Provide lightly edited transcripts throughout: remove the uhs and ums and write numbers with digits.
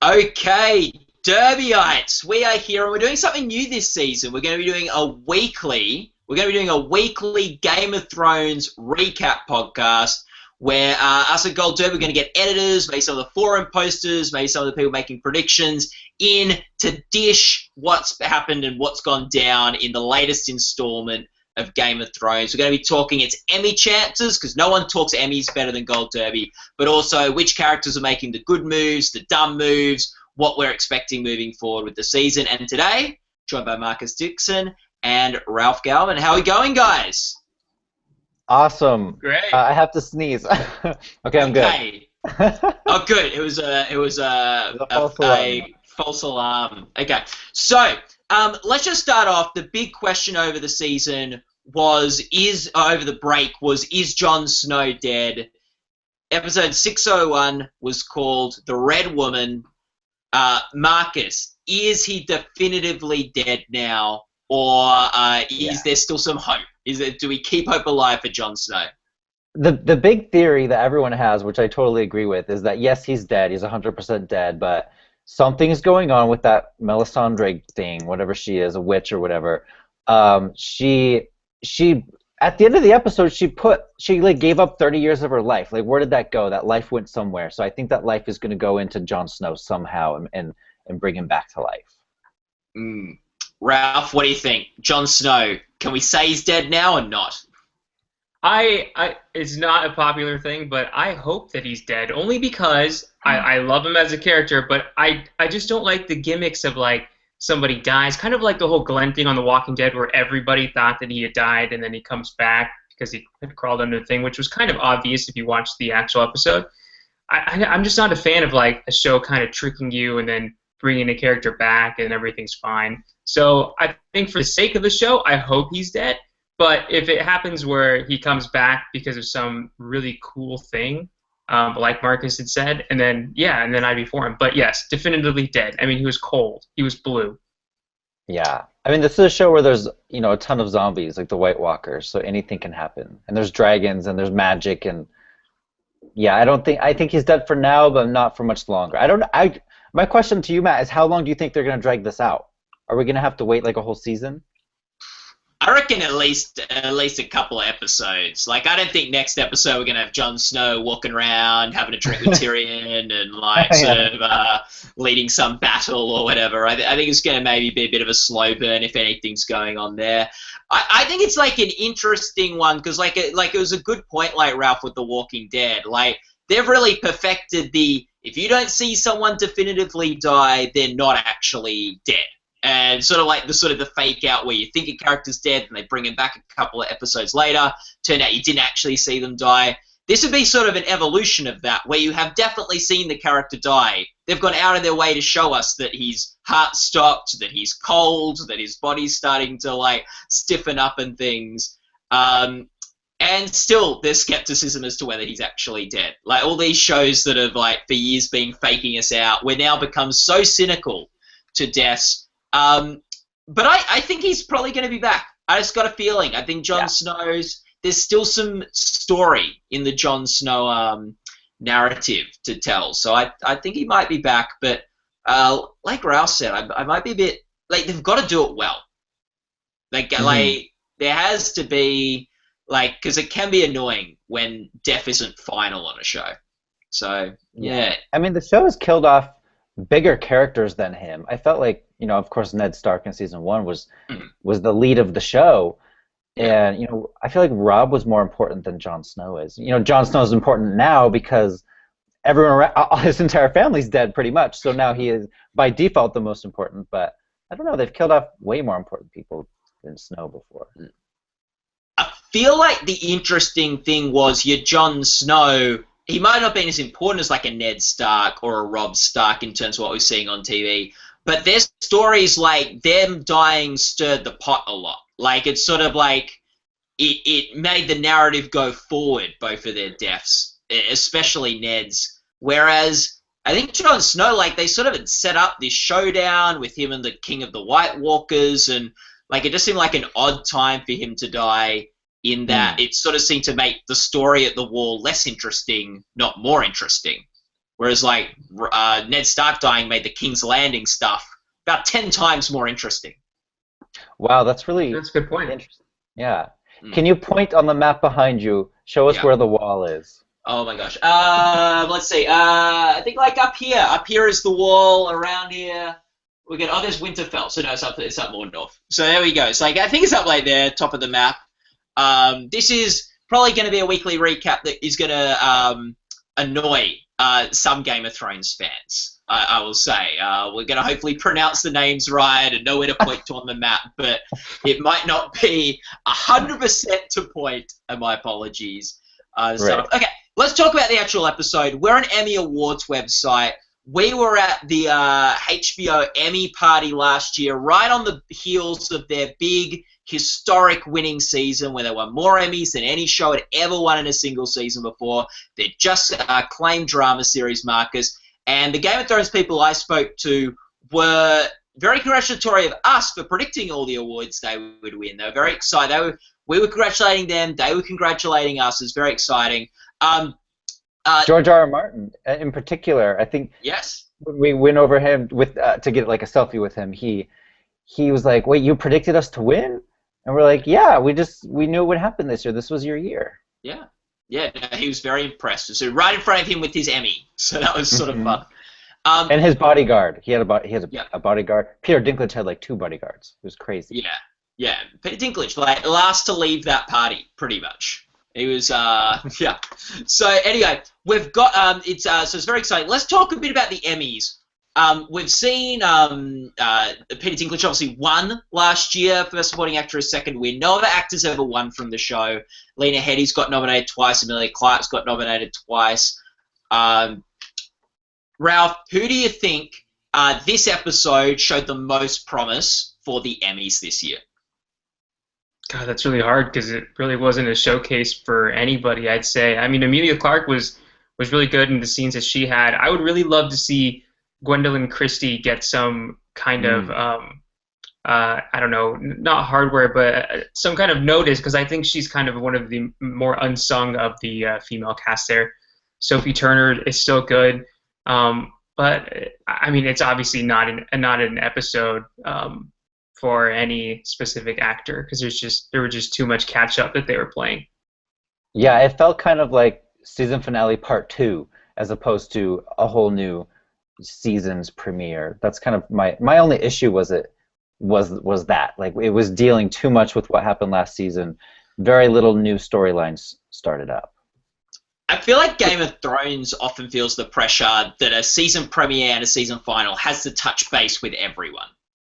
Okay, Derbyites, we are here and we're doing something new this season. We're going to be doing a weekly Game of Thrones recap podcast where us at Gold Derby are going to get editors, maybe some of the forum posters, maybe some of the people making predictions in to dish what's happened and what's gone down in the latest installment of Game of Thrones. We're going to be talking its Emmy chances, because no one talks Emmys better than Gold Derby, but also which characters are making the good moves, the dumb moves, what we're expecting moving forward with the season. And today, joined by Marcus Dixon and Ralph Galvin. How are we going, guys? Awesome. Great. I have to sneeze. Okay, I'm good. Okay. Oh, good. It was a false alarm. Okay. So, let's just start off. The big question over the season over the break was, is Jon Snow dead? Episode 601 was called The Red Woman. Marcus, is he definitively dead now, or is there still some hope? Do we keep hope alive for Jon Snow? The big theory that everyone has, which I totally agree with, is that yes, he's dead. He's 100% dead, but something's going on with that Melisandre thing, whatever she is, a witch or whatever. She at the end of the episode, she gave up 30 years of her life. Like, where did that go? That life went somewhere. So I think that life is going to go into Jon Snow somehow and bring him back to life. Ralph, what do you think? Jon Snow, can we say he's dead now or not? It's not a popular thing, but I hope that he's dead, only because I love him as a character, but I just don't like the gimmicks of, like, somebody dies, kind of like the whole Glenn thing on The Walking Dead, where everybody thought that he had died and then he comes back because he had crawled under the thing, which was kind of obvious if you watched the actual episode. I'm just not a fan of, like, a show kind of tricking you and then bringing a character back and everything's fine. So I think for the sake of the show, I hope he's dead. But if it happens where he comes back because of some really cool thing, like Marcus had said, and then I'd be for him. But yes, definitively dead. I mean, he was cold. He was blue. Yeah. I mean, this is a show where there's, a ton of zombies, like the White Walkers, so anything can happen. And there's dragons and there's magic, and yeah, I think he's dead for now, but not for much longer. My question to you, Matt, is how long do you think they're going to drag this out? Are we going to have to wait like a whole season? I reckon at least a couple of episodes. Like, I don't think next episode we're gonna have Jon Snow walking around having a drink with Tyrion and like sort of leading some battle or whatever. I think it's gonna maybe be a bit of a slow burn if anything's going on there. I think it's like an interesting one because like it was a good point, like Ralph with The Walking Dead. Like, they've really perfected if you don't see someone definitively die, they're not actually dead. And sort of like the fake out where you think a character's dead and they bring him back a couple of episodes later, turn out you didn't actually see them die. This would be sort of an evolution of that, where you have definitely seen the character die. They've gone out of their way to show us that his heart stopped, that he's cold, that his body's starting to like stiffen up and things. And still there's skepticism as to whether he's actually dead. Like, all these shows that have like for years been faking us out, we're now become so cynical to deaths. But I think he's probably going to be back. I just got a feeling. I think Jon Snow's... There's still some story in the Jon Snow narrative to tell. So I think he might be back. But like Ralph said, I might be a bit... Like, they've got to do it well. Like, there has to be... Like, because it can be annoying when death isn't final on a show. So, yeah. I mean, the show has killed off bigger characters than him. I felt like, of course, Ned Stark in season 1 was the lead of the show, and I feel like Robb was more important than Jon Snow is. Jon Snow is important now because everyone around, his entire family's dead pretty much, so now he is by default the most important. But I don't know, they've killed off way more important people than Snow before. I feel like the interesting thing was your Jon Snow. He might not have been as important as like a Ned Stark or a Robb Stark in terms of what we're seeing on TV, but their stories, like them dying, stirred the pot a lot. Like, it's sort of like it made the narrative go forward, both of their deaths, especially Ned's. Whereas I think Jon Snow, like, they sort of had set up this showdown with him and the King of the White Walkers, and like it just seemed like an odd time for him to die. In that it sort of seemed to make the story at the Wall less interesting, not more interesting. Whereas like Ned Stark dying made the King's Landing stuff about 10 times more interesting. Wow, that's That's a good point. interesting. Yeah. Can you point on the map behind you? Show us where the wall is. Oh my gosh. Let's see. I think like up here. Up here is the wall. Around here, we get. Oh, there's Winterfell. So no, it's up more north. So there we go. So like, I think it's up like there, top of the map. This is probably going to be a weekly recap that is going to annoy some Game of Thrones fans. I will say. We're going to hopefully pronounce the names right and know where to point to on the map, but it might not be 100% to point, and my apologies. Right. Okay, let's talk about the actual episode. We're an Emmy Awards website. We were at the HBO Emmy party last year, right on the heels of their big historic winning season where they won more Emmys than any show had ever won in a single season before. They're just acclaimed drama series markers. And the Game of Thrones people I spoke to were very congratulatory of us for predicting all the awards they would win. They were very excited. We were congratulating them. They were congratulating us. It was very exciting. George R. R. Martin, in particular, I think. Yes. When we went over him with to get like a selfie with him, he was like, "Wait, you predicted us to win?" And we're like, "Yeah, we knew it would happen this year. This was your year." Yeah. Yeah, no, he was very impressed. So right in front of him with his Emmy. So that was sort of fun. And his bodyguard. He has a bodyguard. Peter Dinklage had like 2 bodyguards. It was crazy. Yeah. Peter Dinklage, like last to leave that party, pretty much. He was, yeah. So anyway, we've got so it's very exciting. Let's talk a bit about the Emmys. We've seen Peter Dinklage obviously won last year for Best Supporting Actress, second win. No other actors ever won from the show. Lena Headey's got nominated twice. Emilia Clarke's got nominated twice. Ralph, who do you think this episode showed the most promise for the Emmys this year? God, that's really hard because it really wasn't a showcase for anybody, I'd say. I mean, Emilia Clarke was really good in the scenes that she had. I would really love to see Gwendolyn Christie get some kind of, I don't know, not hardware, but some kind of notice, because I think she's kind of one of the more unsung of the female cast there. Sophie Turner is still good, but I mean, it's obviously not an episode for any specific actor, because there was just too much catch up that they were playing. Yeah, it felt kind of like season finale part 2 as opposed to a whole new season's premiere. That's kind of my only issue was that like it was dealing too much with what happened last season. Very little new storylines started up. I feel like Game of Thrones often feels the pressure that a season premiere and a season final has to touch base with everyone.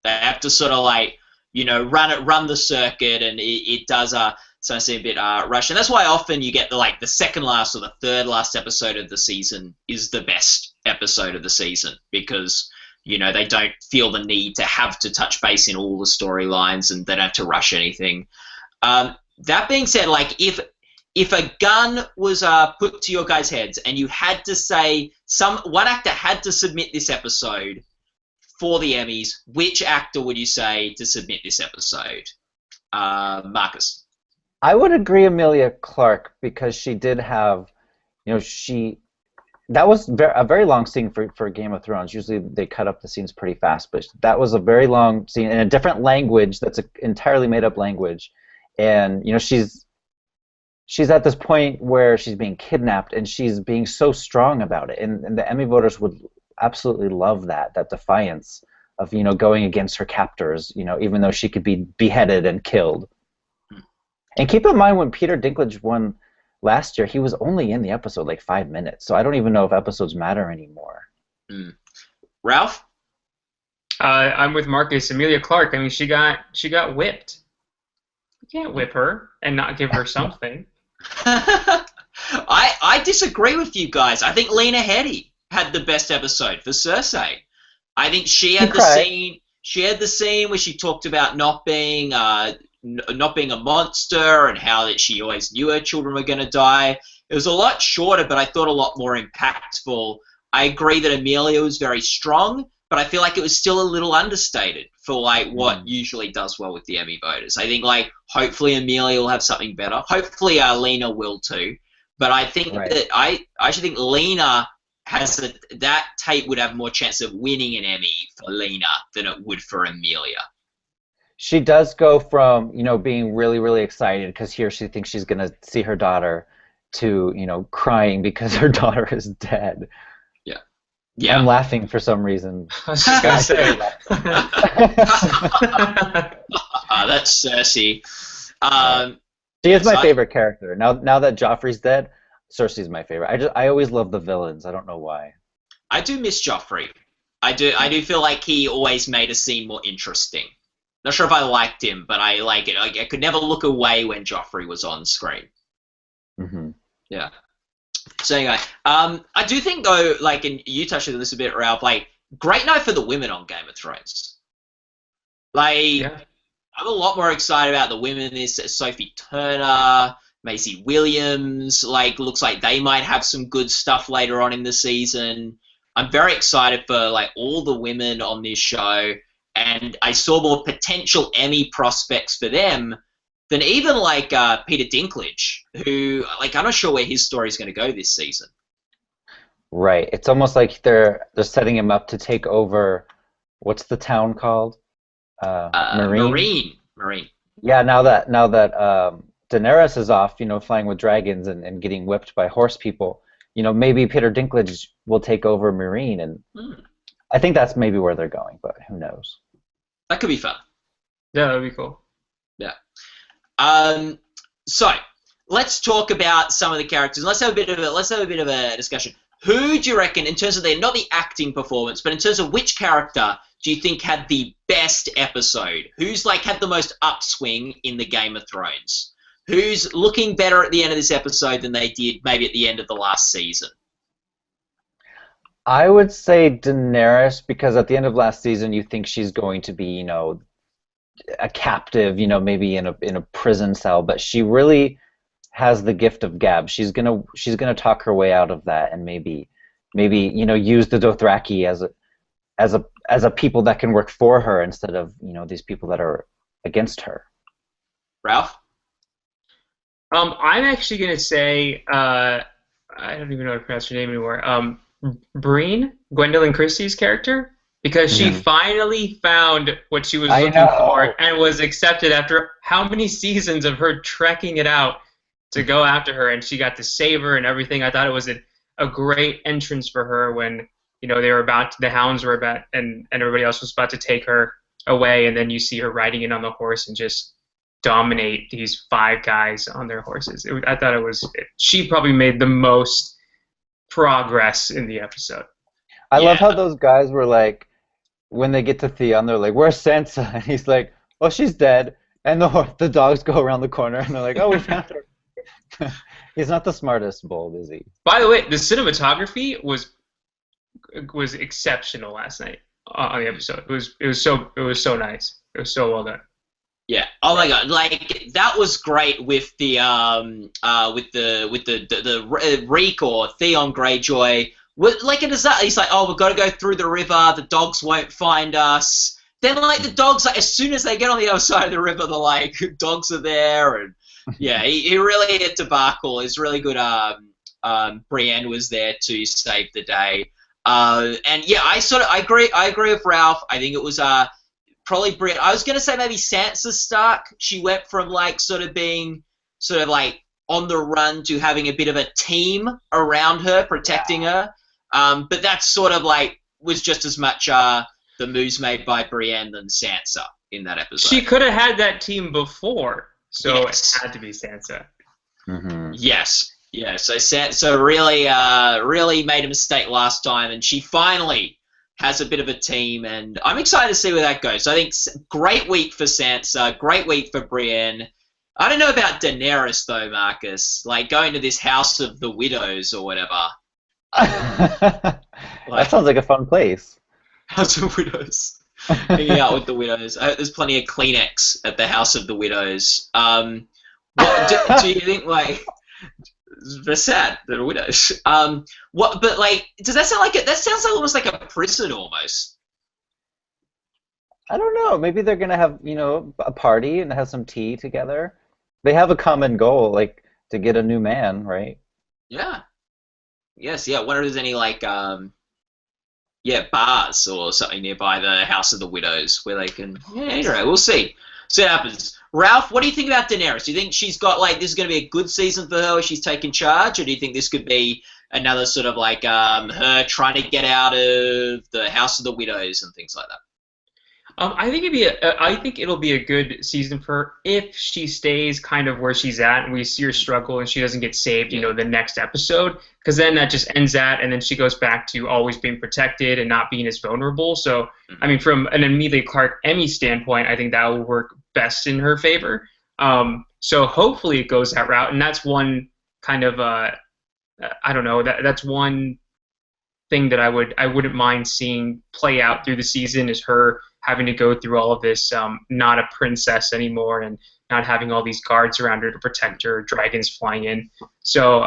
They have to sort of like, run the circuit, and it does so I see a bit rushed. And that's why often you get the second last or the third last episode of the season is the best episode of the season, because they don't feel the need to have to touch base in all the storylines, and they don't have to rush anything. That being said, like if a gun was put to your guys' heads and you had to say one actor had to submit this episode for the Emmys, which actor would you say to submit this episode? Marcus. I would agree Emilia Clarke, because she did have, that was a very long scene for Game of Thrones. Usually they cut up the scenes pretty fast, but that was a very long scene in a different language that's an entirely made-up language. And, she's at this point where she's being kidnapped, and she's being so strong about it. And the Emmy voters would absolutely love that defiance of, going against her captors, even though she could be beheaded and killed. And keep in mind, when Peter Dinklage won last year, he was only in the episode like 5 minutes, so I don't even know if episodes matter anymore. Ralph? I'm with Marcus. Emilia Clarke, I mean, she got whipped. You can't whip her and not give her something. I disagree with you guys. I think Lena Headey had the best episode for Cersei. I think she had the scene. She had the scene where she talked about not being a monster, and how that she always knew her children were going to die. It was a lot shorter, but I thought a lot more impactful. I agree that Emilia was very strong, but I feel like it was still a little understated for like what usually does well with the Emmy voters. I think like hopefully Emilia will have something better. Hopefully Lena will too. But I think that I actually think Lena that tape would have more chance of winning an Emmy for Lena than it would for Amelia. She does go from, being really, really excited because here she thinks she's going to see her daughter to, crying because her daughter is dead. Yeah. Yeah. I'm laughing for some reason. I was just gonna say. That's Cersei. She is my favorite character. Now that Joffrey's dead, Cersei's my favorite. I always love the villains. I don't know why. I do miss Joffrey. I do feel like he always made a scene more interesting. Not sure if I liked him, but I like it. I could never look away when Joffrey was on screen. Mm-hmm. Yeah. So anyway, I do think though, like, and you touched on this a bit, Ralph. Like, great night for the women on Game of Thrones. Like, I'm a lot more excited about the women. This Sophie Turner, Maisie Williams. Like, looks like they might have some good stuff later on in the season. I'm very excited for like all the women on this show. And I saw more potential Emmy prospects for them than even like Peter Dinklage, who, like, I'm not sure where his story is going to go this season. Right. It's almost like they're setting him up to take over. What's the town called? Marine. Yeah. Now that Daenerys is off, flying with dragons and getting whipped by horse people, maybe Peter Dinklage will take over Marine, and I think that's maybe where they're going, but who knows? That could be fun. Yeah, that'd be cool. Yeah. So let's talk about some of the characters. Let's have a bit of a discussion. Who do you reckon, in terms of not the acting performance, but in terms of which character do you think had the best episode? Who's like had the most upswing in the Game of Thrones? Who's looking better at the end of this episode than they did maybe at the end of the last season? I would say Daenerys, because at the end of last season you think she's going to be, a captive, maybe in a prison cell, but she really has the gift of gab. She's gonna talk her way out of that, and maybe use the Dothraki as a people that can work for her instead of these people that are against her. Ralph? I'm actually gonna say I don't even know how to pronounce her name anymore. Breen, Gwendolyn Christie's character, because she finally found what she was looking for and was accepted after how many seasons of her trekking it out to go after her, and she got to save her and everything. I thought it was a great entrance for her when the hounds were about, and everybody else was about to take her away, and then you see her riding in on the horse and just dominate these 5 guys on their horses. I thought she probably made the most progress in the episode. I love how those guys were like, when they get to Theon, they're like, "Where's Sansa?" And he's like, "Oh, she's dead." And the dogs go around the corner, and they're like, "Oh, we found her." He's not the smartest bulb, is he? By the way, the cinematography was exceptional last night on the episode. It was so nice. It was so well done. Yeah. Oh my God! Like, that was great with the Reek or Theon Greyjoy. Like, he's like, "Oh, we've got to go through the river. The dogs won't find us." Then, like, the dogs, like, as soon as they get on the other side of the river, they're like, dogs are there, and yeah, he really hit debacle. It's really good. Brienne was there to save the day, and yeah, I agree with Ralph. I think it was probably Brienne. I was gonna say maybe Sansa Stark. She went from like sort of being sort of like on the run to having a bit of a team around her protecting her. But that's sort of like was just as much the moves made by Brienne than Sansa in that episode. She could have had that team before, so yes. It had to be Sansa. Mm-hmm. Yes. Yeah, so Sansa really made a mistake last time, and she finally has a bit of a team, and I'm excited to see where that goes. So I think great week for Sansa, great week for Brienne. I don't know about Daenerys, though, Marcus. Like, going to this House of the Widows or whatever. That sounds like a fun place. House of Widows. Hanging out with the widows. I hope there's plenty of Kleenex at the House of the Widows. What do you think, like... They're sad. They're widows. But like, does that sound like it? That sounds like almost like a prison, almost. I don't know. Maybe they're gonna have a party and have some tea together. They have a common goal, like to get a new man, right? Yeah. Yes, yeah. I wonder if there's any like yeah, bars or something nearby the House of the Widows where they can. Yeah, anyway, we'll see. See what happens. Ralph, what do you think about Daenerys? Do you think she's got like this is going to be a good season for her where she's taking charge, or do you think this could be another sort of like her trying to get out of the House of the Widows and things like that? I think it'll be a good season for her if she stays kind of where she's at, and we see her struggle, and she doesn't get saved, the next episode, because then that just ends that, and then she goes back to always being protected and not being as vulnerable. So, I mean, from an Emilia Clarke Emmy standpoint, I think that will work best in her favor. So hopefully it goes that route, and that's one kind of I don't know, that's one thing that I wouldn't mind seeing play out through the season is her having to go through all of this, not a princess anymore, and not having all these guards around her to protect her, dragons flying in. So,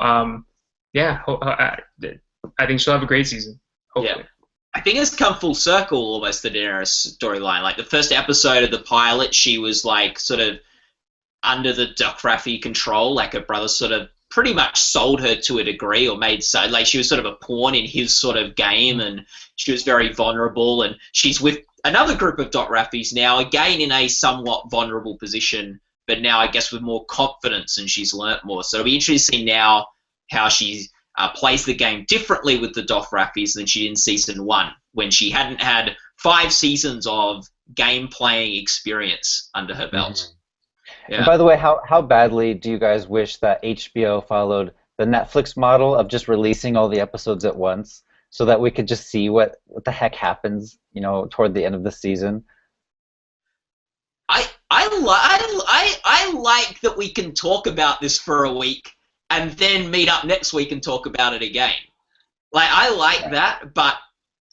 yeah, I think she'll have a great season, hopefully. Yeah. I think it's come full circle almost, the Daenerys storyline. Like the first episode of the pilot, she was like sort of under the Dothraki control, like her brother sort of pretty much sold her to a degree, or made so like she was sort of a pawn in his sort of game, and she was very vulnerable, and she's with another group of Dothrakis now, again in a somewhat vulnerable position, but now I guess with more confidence, and she's learnt more. So it'll be interesting to see now how she plays the game differently with the Dothrakis than she did in season 1, when she hadn't had 5 seasons of game playing experience under her belt. Mm-hmm. Yeah. And by the way, how badly do you guys wish that HBO followed the Netflix model of just releasing all the episodes at once, so that we could just see what the heck happens, toward the end of the season? I like that we can talk about this for a week and then meet up next week and talk about it again. Like, I like that, but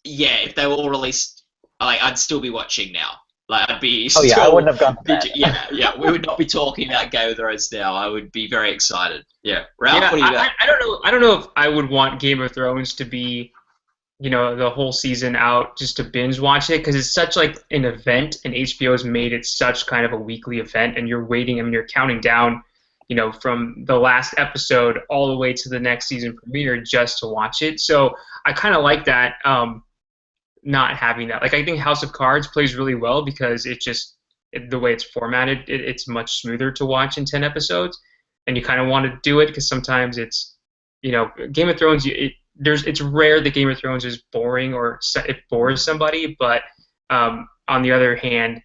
yeah, if they were all released, like, I'd still be watching now. Like, I'd be. Oh yeah, I wouldn't have gone to that. Yeah, we would not be talking about Game of Thrones now. I would be very excited. Yeah, Ralph, what do you got? I don't know if I would want Game of Thrones to be, the whole season out just to binge watch it, because it's such like an event, and HBO's made it such kind of a weekly event, and you're waiting. I mean, you're counting down, from the last episode all the way to the next season premiere just to watch it. So I kind of like that. Not having that. Like, I think House of Cards plays really well because the way it's formatted, it's much smoother to watch in 10 episodes, and you kind of want to do it because sometimes it's, Game of Thrones, it's rare that Game of Thrones is boring or it bores somebody, but on the other hand,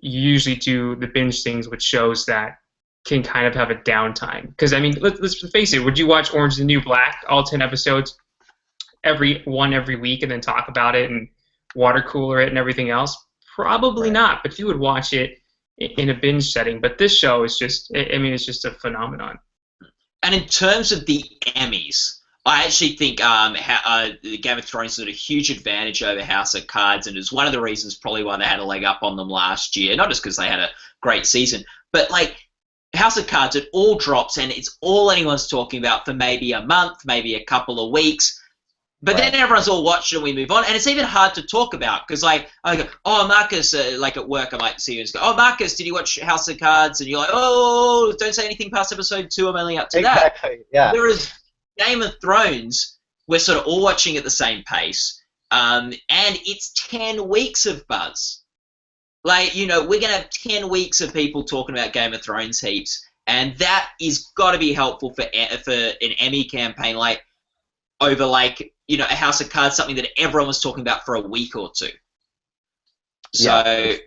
you usually do the binge things with shows that can kind of have a downtime. Because, I mean, let's face it, would you watch Orange is the New Black, all 10 episodes, every week, and then talk about it and water cooler it and everything else? Probably not, but you would watch it in a binge setting. But this show is just, it's just a phenomenon. And in terms of the Emmys, I actually think the Game of Thrones had a huge advantage over House of Cards, and it's one of the reasons probably why they had a leg up on them last year. Not just because they had a great season, but like House of Cards, it all drops, and it's all anyone's talking about for maybe a month, maybe a couple of weeks. But then everyone's all watched it and we move on. And it's even hard to talk about because, like, I go, oh, Marcus, like at work, I might see you and go, oh, Marcus, did you watch House of Cards? And you're like, oh, don't say anything past episode 2. I'm only up to that. Exactly, yeah. Whereas Game of Thrones, we're sort of all watching at the same pace. And it's 10 weeks of buzz. Like, we're going to have 10 weeks of people talking about Game of Thrones heaps. And that is got to be helpful for an Emmy campaign, like, over, like, a House of Cards, something that everyone was talking about for a week or 2. So yeah,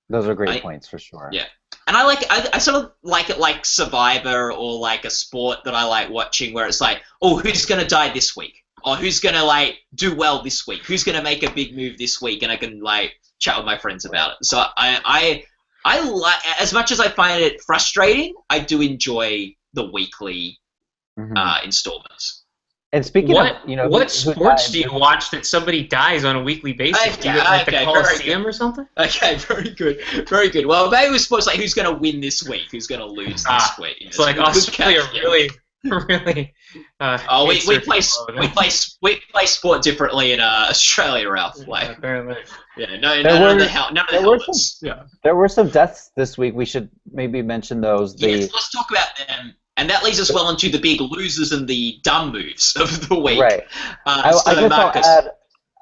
those are great points for sure. Yeah, and I sort of like it like Survivor, or like a sport that I like watching, where it's like, oh, who's gonna die this week, or who's gonna like do well this week, who's gonna make a big move this week, and I can like chat with my friends about it. So I like, as much as I find it frustrating, I do enjoy the weekly installments. And speaking of, what sports do you watch that somebody dies on a weekly basis? Do you get like the Coliseum or something? Okay, very good, very good. Well, maybe with sports, like who's going to win this week, who's going to lose this week. It's like Australia really. We play sport differently in Australia, Ralph. Like, apparently. Yeah, none of the helmets. There were some deaths this week. We should maybe mention those. Yes, let's talk about them. And that leads us well into the big losers and the dumb moves of the week. Right. I So guess Marcus, I'll add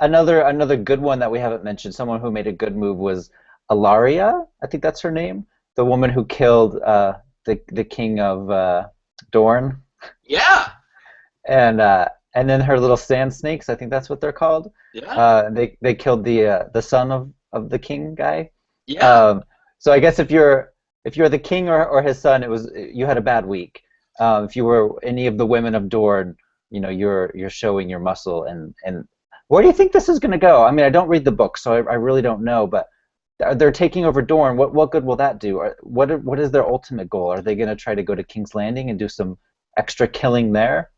another good one that we haven't mentioned. Someone who made a good move was Alaria. I think that's her name. The woman who killed the king of Dorne. yeah, And then her little sand snakes. I think that's what they're called. yeah, They killed the son of the king guy. yeah. So I guess if you're the king or his son, you had a bad week. If you were any of the women of Dorne, you're showing your muscle. And where do you think this is going to go? I mean, I don't read the book, so I really don't know. But they're taking over Dorne. What good will that do? What is their ultimate goal? Are they going to try to go to King's Landing and do some extra killing there?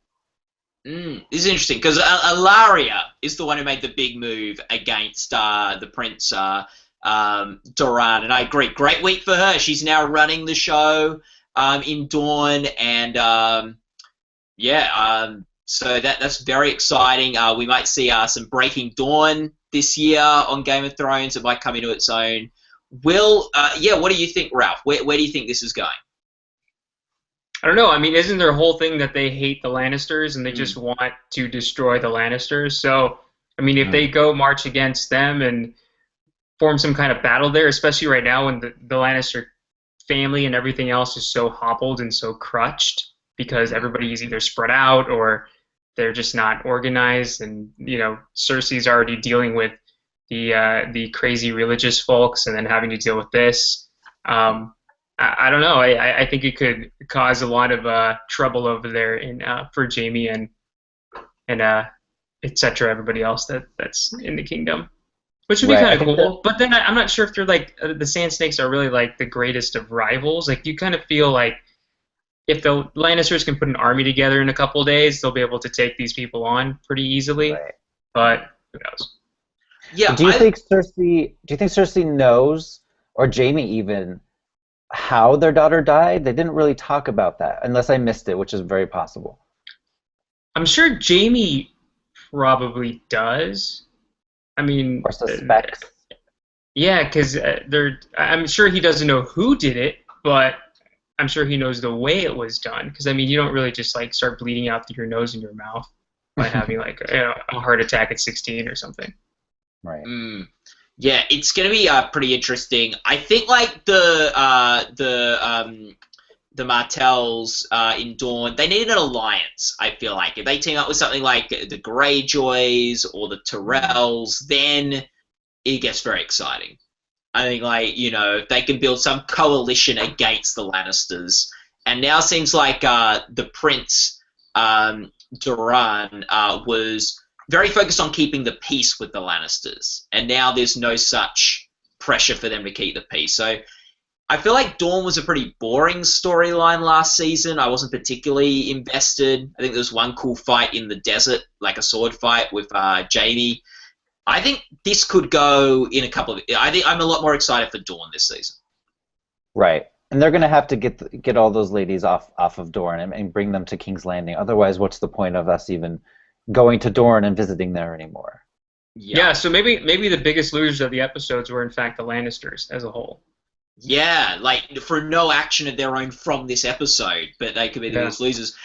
This is interesting because Alaria is the one who made the big move against the Prince Doran, and I agree. Great week for her. She's now running the show in Dawn, and so that's very exciting. We might see some Breaking Dawn this year on Game of Thrones. It might come into its own. What do you think, Ralph? Where do you think this is going? I don't know. I mean, isn't their whole thing that they hate the Lannisters and they just want to destroy the Lannisters? So, I mean, if they go march against them and form some kind of battle there, especially right now when the Lannister family and everything else is so hobbled and so crutched because everybody is either spread out or they're just not organized, and Cersei's already dealing with the crazy religious folks and then having to deal with this. I don't know. I think it could cause a lot of trouble over there for Jaime and etc. Everybody else that's in the kingdom, which would be kind of cool. But then I'm not sure if they're like the Sand Snakes are really like the greatest of rivals. Like you kind of feel like if the Lannisters can put an army together in a couple of days, they'll be able to take these people on pretty easily. Right. But who knows? Yeah. Do you think Cersei knows, or Jaime even, how their daughter died? They didn't really talk about that, unless I missed it, which is very possible. I'm sure Jaime probably does. I mean, or suspects. Yeah, because I'm sure he doesn't know who did it, but I'm sure he knows the way it was done. Because I mean, you don't really just like start bleeding out through your nose and your mouth by having like a heart attack at 16 or something. Right. Yeah, it's gonna be pretty interesting. I think like the Martells in Dawn, they need an alliance. I feel like if they team up with something like the Greyjoys or the Tyrells, then it gets very exciting. I think if they can build some coalition against the Lannisters, and now seems like the Prince Doran was very focused on keeping the peace with the Lannisters, and now there's no such pressure for them to keep the peace. So I feel like Dawn was a pretty boring storyline last season. I wasn't particularly invested. I think there was one cool fight in the desert, like a sword fight with Jaime. I think this could go in a couple of... I think I'm a lot more excited for Dawn this season. Right. And they're going to have to get all those ladies off of Dorne and bring them to King's Landing. Otherwise, what's the point of us even going to Dorne and visiting there anymore? Yeah, so maybe the biggest losers of the episodes were in fact the Lannisters as a whole. Yeah, like for no action of their own from this episode, but they could be the biggest losers.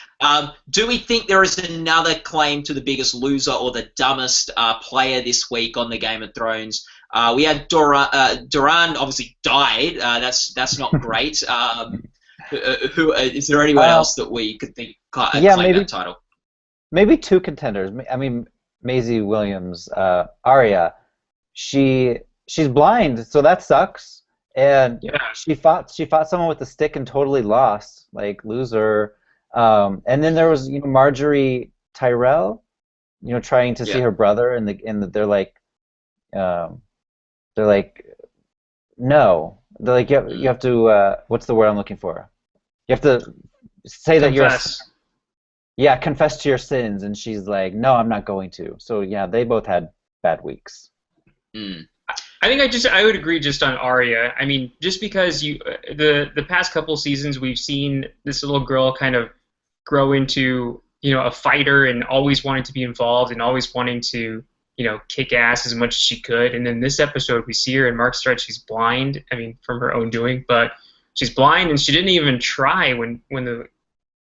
Do we think there is another claim to the biggest loser or the dumbest player this week on the Game of Thrones? We had Doran obviously died. That's not great. Who is there anyone else that we could think claim that title? Maybe two contenders. I mean, Maisie Williams, Arya. She's blind, so that sucks. And she fought someone with a stick and totally lost, like loser. And then there was Marjorie Tyrell, trying to see her brother, and they're like no, they're like you have to what's the word I'm looking for? You have to say that you're confess to your sins, and she's like, no, I'm not going to. So yeah, they both had bad weeks. I think I would agree just on Arya. I mean, just because the past couple seasons we've seen this little girl kind of grow into a fighter and always wanting to be involved and always wanting to kick ass as much as she could. And then this episode we see her in Mark Stretch, she's blind. I mean, from her own doing, but she's blind and she didn't even try when the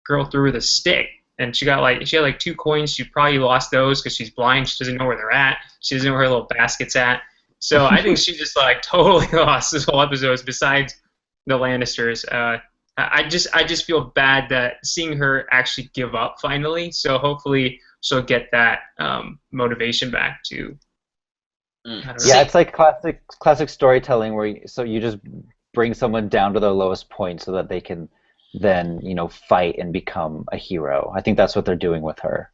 girl threw her the stick, and she had like 2 coins. She probably lost those because she's blind. She doesn't know where they're at. She doesn't know where her little basket's at. So I think she just like totally lost this whole episode. Besides the Lannisters, I just feel bad that seeing her actually give up finally. So hopefully she'll get that motivation back to. Yeah, it's like classic storytelling where you just bring someone down to their lowest point so that they can then fight and become a hero. I think that's what they're doing with her.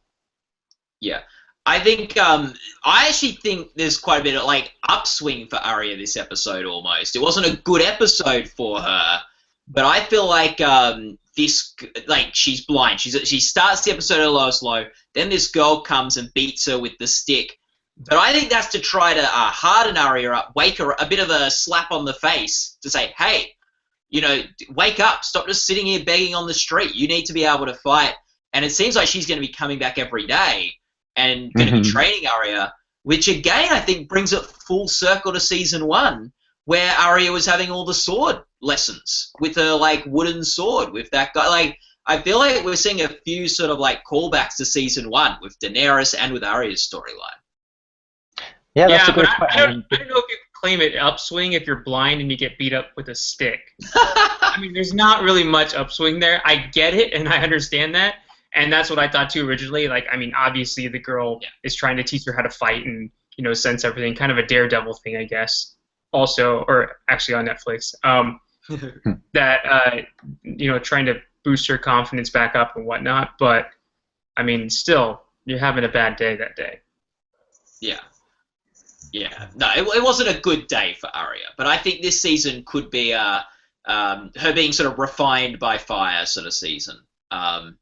Yeah. I think I actually think there's quite a bit of like upswing for Arya this episode almost. It wasn't a good episode for her, but I feel like she's blind. She starts the episode at her lowest low, then this girl comes and beats her with the stick. But I think that's to try to harden Arya up, wake her, a bit of a slap on the face to say, hey, wake up, stop just sitting here begging on the street. You need to be able to fight. And it seems like she's going to be coming back every day and going to be training Arya, which again I think brings it full circle to season 1, where Arya was having all the sword lessons with her like wooden sword with that guy. Like I feel like we're seeing a few sort of like callbacks to season 1 with Daenerys and with Arya's storyline. Yeah, that's a good point. I don't know if you can claim it upswing if you're blind and you get beat up with a stick. I mean, there's not really much upswing there. I get it and I understand that, and that's what I thought too originally. Like, I mean, obviously the girl is trying to teach her how to fight and sense everything, kind of a Daredevil thing, I guess. Also, or actually on Netflix, that trying to boost her confidence back up and whatnot. But I mean, still, you're having a bad day that day. Yeah. Yeah, no, it wasn't a good day for Arya, but I think this season could be her being sort of refined by fire sort of season. Not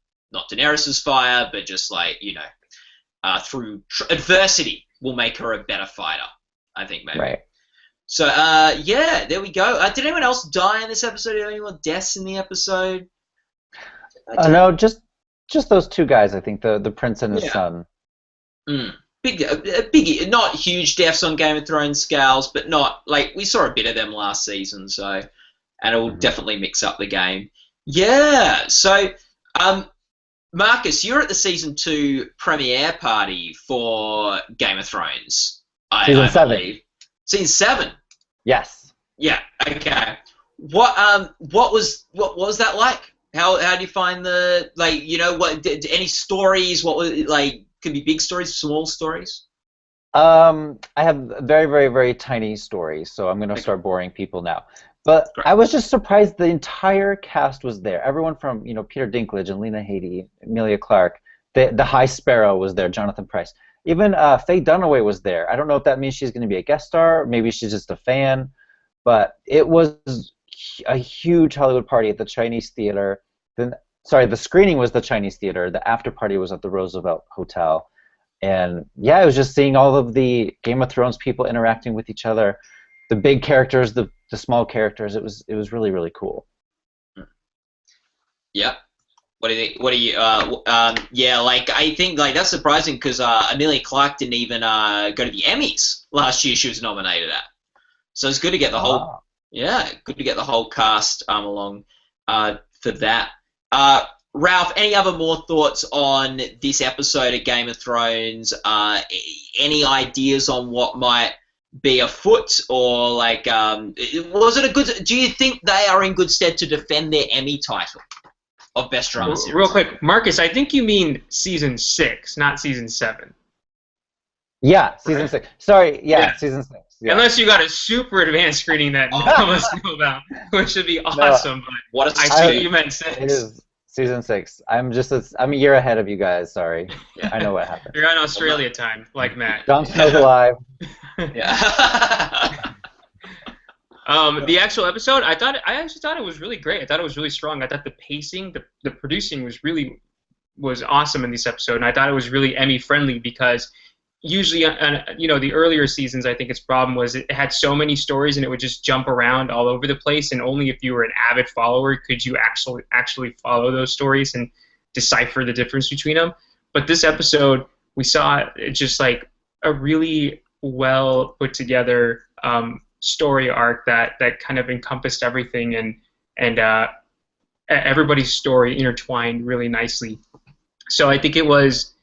Daenerys' fire, but just like, through adversity will make her a better fighter, I think maybe. Right. So, yeah, there we go. Did anyone else die in this episode? Did anyone deaths in the episode? No, just those 2 guys, I think, the prince and his son. Big, not huge deaths on Game of Thrones scales, but not like we saw a bit of them last season. So, and it will definitely mix up the game. Yeah. So, Marcus, you're at the season 2 premiere party for Game of Thrones. Season 7. Believe. Season 7. Yes. Yeah. Okay. What was that like? How do you find the any stories? What was like? Could be big stories, small stories. I have very, very, very tiny stories, so I'm going to start boring people now. But I was just surprised the entire cast was there. Everyone from Peter Dinklage and Lena Headey, Emilia Clarke, the High Sparrow was there, Jonathan Pryce. Even Faye Dunaway was there. I don't know if that means she's going to be a guest star. Maybe she's just a fan. But it was a huge Hollywood party at the Chinese Theater. The screening was the Chinese Theater. The after party was at the Roosevelt Hotel. And yeah, I was just seeing all of the Game of Thrones people interacting with each other. The big characters, the small characters. It was really, really cool. Yeah. What do you think? What do you? Yeah, like I think like that's surprising because Emilia Clarke didn't even go to the Emmys last year. She was nominated at. So it's good to get the whole. Yeah, good to get the whole cast along for that. Ralph, any other more thoughts on this episode of Game of Thrones? Any ideas on what might be afoot, or like, was it a good? Do you think they are in good stead to defend their Emmy title of Best Drama Series? Real quick, Marcus, I think you mean season 6, not season 7. Yeah, season 6. Sorry, yeah. Season 6. Yeah. Unless you got a super advanced screening that none of us know about, which would be awesome. No, what I see you meant 6. It is season 6. I'm a year ahead of you guys. Sorry, I know what happened. You're on Australia time, like Matt. Jon Snow's alive. Yeah. The actual episode, I actually thought it was really great. I thought it was really strong. I thought the pacing, the producing was awesome in this episode, and I thought it was really Emmy friendly because usually, the earlier seasons, I think its problem was it had so many stories and it would just jump around all over the place, and only if you were an avid follower could you actually follow those stories and decipher the difference between them. But this episode, we saw just like a really well put together story arc that kind of encompassed everything, and everybody's story intertwined really nicely. So I think it was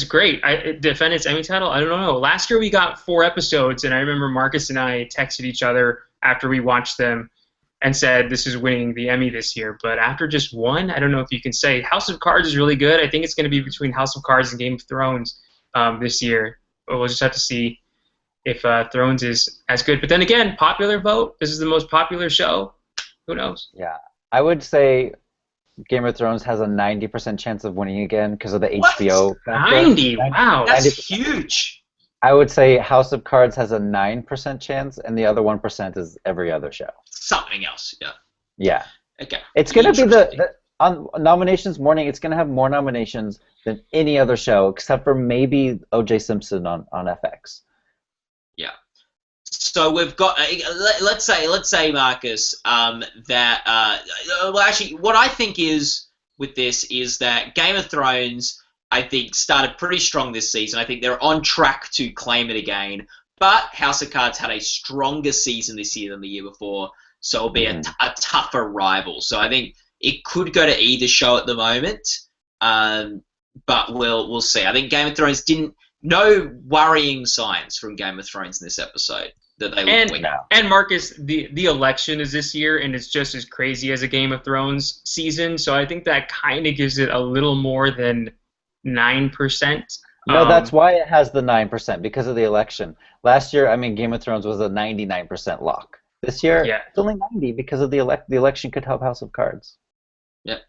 great. Defend its Emmy title? I don't know. Last year we got 4 episodes, and I remember Marcus and I texted each other after we watched them and said this is winning the Emmy this year. But after just one, I don't know if you can say. House of Cards is really good. I think it's going to be between House of Cards and Game of Thrones this year. But we'll just have to see if Thrones is as good. But then again, popular vote. This is the most popular show. Who knows? Yeah, I would say Game of Thrones has a 90% chance of winning again because of the HBO factor. 90? Wow. That's 90%. huge. I would say House of Cards has a 9% chance, and the other 1% is every other show. Something else, yeah. Yeah. Okay. It's going to be on nominations morning, it's going to have more nominations than any other show, except for maybe O.J. Simpson on FX. Yeah. So we've got, let's say, Marcus, that, well, actually, what I think is, with this, is that Game of Thrones, I think, started pretty strong this season. I think they're on track to claim it again. But House of Cards had a stronger season this year than the year before, so it'll be a tougher rival. So I think it could go to either show at the moment, but we'll see. I think Game of Thrones no worrying signs from Game of Thrones in this episode that they would win. And Marcus, the election is this year, and it's just as crazy as a Game of Thrones season. So I think that kind of gives it a little more than 9%. No, that's why it has the 9%, because of the election. Last year, I mean, Game of Thrones was a 99% lock. This year, it's only 90 because of the election could help House of Cards. Yeah.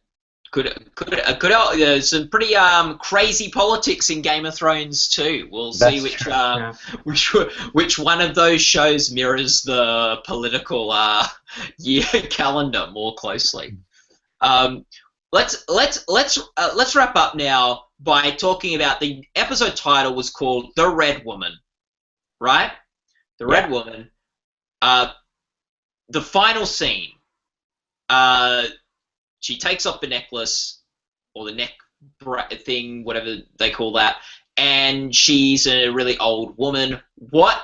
Could some pretty crazy politics in Game of Thrones too. We'll see which one of those shows mirrors the political year calendar more closely. Let's wrap up now by talking about the episode title was called The Red Woman, right? The Red Woman. The final scene. She takes off the necklace, or the neck thing, whatever they call that, and she's a really old woman. What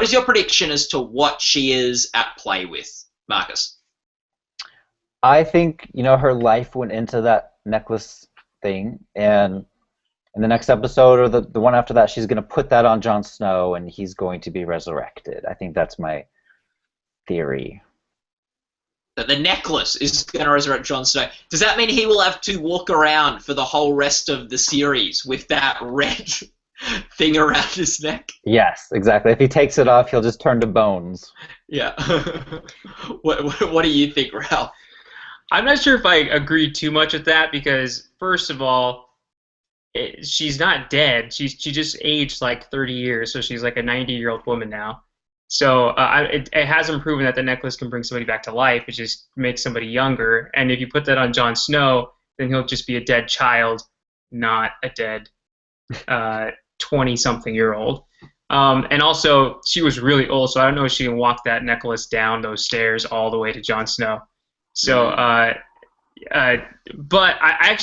is your prediction as to what she is at play with, Marcus? I think, her life went into that necklace thing, and in the next episode, or the one after that, she's going to put that on Jon Snow, and he's going to be resurrected. I think that's my theory. That the necklace is going to resurrect Jon Snow. Does that mean he will have to walk around for the whole rest of the series with that red thing around his neck? Yes, exactly. If he takes it off, he'll just turn to bones. Yeah. What do you think, Ralph? I'm not sure if I agree too much with that because, first of all, she's not dead. She just aged like 30 years, so she's like a 90-year-old woman now. So it hasn't proven that the necklace can bring somebody back to life. It just makes somebody younger. And if you put that on Jon Snow, then he'll just be a dead child, not a dead 20-something-year-old. And also, she was really old, so I don't know if she can walk that necklace down those stairs all the way to Jon Snow. So, but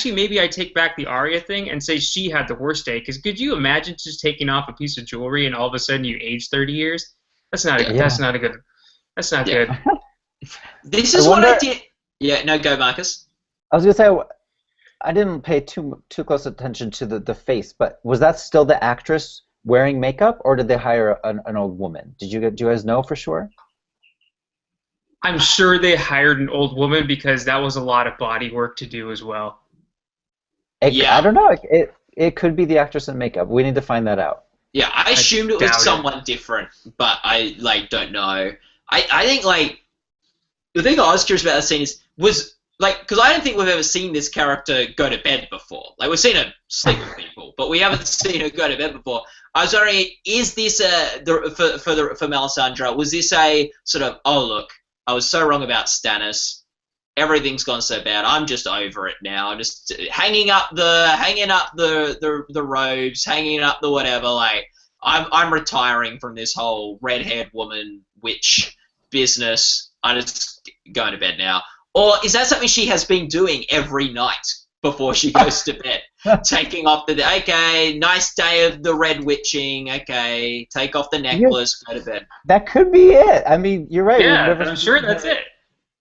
maybe I take back the Arya thing and say she had the worst day. Because could you imagine just taking off a piece of jewelry and all of a sudden you age 30 years? That's not good. That's not good. This is what I did. Yeah, no, go, Marcus. I was gonna say I didn't pay too close attention to the face, but was that still the actress wearing makeup, or did they hire an old woman? Do you guys know for sure? I'm sure they hired an old woman because that was a lot of body work to do as well. I don't know. It could be the actress in makeup. We need to find that out. Yeah, I assumed it was someone different, but I don't know. I think the thing I was curious about that scene was because I don't think we've ever seen this character go to bed before. Like we've seen her sleep with people, but we haven't seen her go to bed before. I was wondering, is this for Melisandre? Was this a sort of look, I was so wrong about Stannis. Everything's gone so bad. I'm just over it now. I'm just hanging up the robes, hanging up the whatever. Like I'm retiring from this whole red-haired woman witch business. I'm just going to bed now. Or is that something she has been doing every night before she goes to bed? Taking off nice day of the red witching. Okay, take off the necklace, go to bed. That could be it. I mean, you're right. Yeah, I'm sure that's it.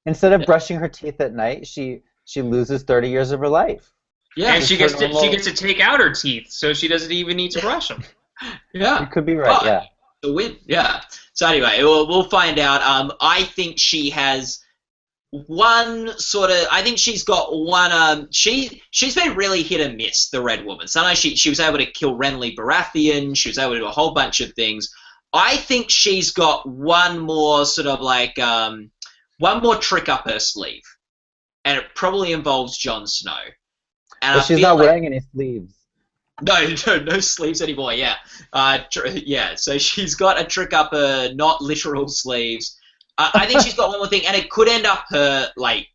Instead of brushing her teeth at night, she loses 30 years of her life. Yeah, and she gets to take out her teeth, so she doesn't even need to brush them. Yeah, you could be right. Oh, yeah. The win. Yeah. So anyway, we'll find out. I think she has one sort of. I think she's got one. She's been really hit and miss. The Red Woman. Sometimes she was able to kill Renly Baratheon. She was able to do a whole bunch of things. I think she's got one more sort of like one more trick up her sleeve, and it probably involves Jon Snow. And But she's not wearing any sleeves. No sleeves anymore. Yeah, yeah. So she's got a trick up her not literal sleeves. I think she's got one more thing, and it could end up her like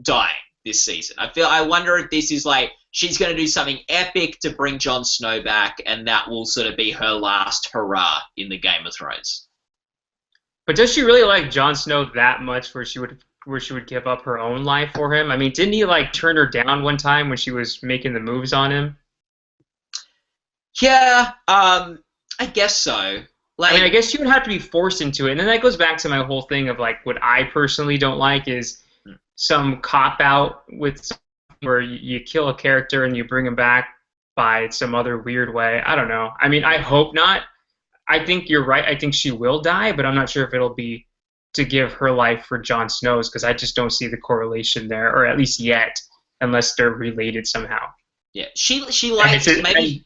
dying this season. I wonder if this is like she's going to do something epic to bring Jon Snow back, and that will sort of be her last hurrah in the Game of Thrones. But does she really like Jon Snow that much where she would give up her own life for him? I mean, didn't he like turn her down one time when she was making the moves on him? Yeah, I guess so. Like, I mean, I guess you would have to be forced into it, and then that goes back to my whole thing of like what I personally don't like is some cop out with where you kill a character and you bring him back by some other weird way. I don't know. I mean, I hope not. I think you're right. I think she will die, but I'm not sure if it'll be to give her life for Jon Snow's because I just don't see the correlation there, or at least yet, unless they're related somehow. Yeah, she likes maybe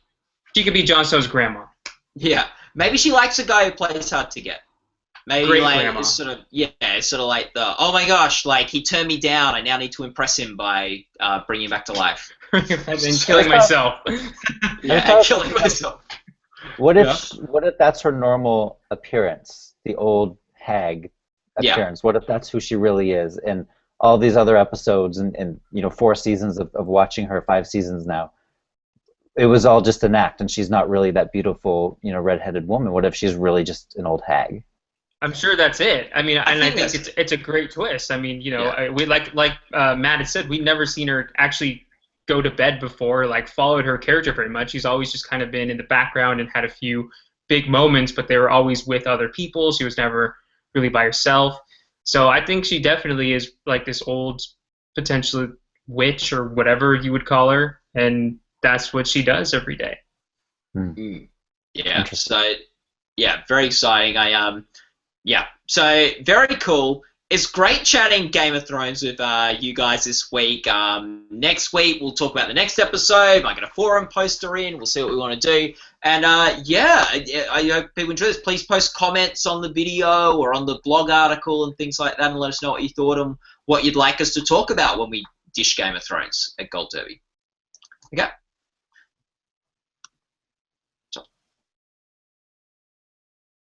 she could be Jon Snow's grandma. Yeah, maybe she likes a guy who plays hard to get. Maybe Great like grandma. sort of like the oh my gosh, like he turned me down. I now need to impress him by bringing him back to life. And then killing myself. Yeah, killing myself. What if that's her normal appearance, the old hag appearance? What if that's who she really is? And all these other episodes and 4 seasons of watching her, 5 seasons now, it was all just an act, and she's not really that beautiful, redheaded woman. What if she's really just an old hag? I'm sure that's it. I mean, I think it's a great twist. I mean, we like Matt had said, we've never seen her actually go to bed before, like followed her character very much. She's always just kind of been in the background and had a few big moments, but they were always with other people. She was never really by herself. So I think she definitely is like this old potential witch or whatever you would call her, and that's what she does every day. Yeah. So yeah, very exciting. So very cool. It's great chatting Game of Thrones with you guys this week. Next week we'll talk about the next episode. I get a forum poster in. We'll see what we want to do. And I hope people enjoy this. Please post comments on the video or on the blog article and things like that, and let us know what you thought and what you'd like us to talk about when we dish Game of Thrones at Gold Derby. Okay.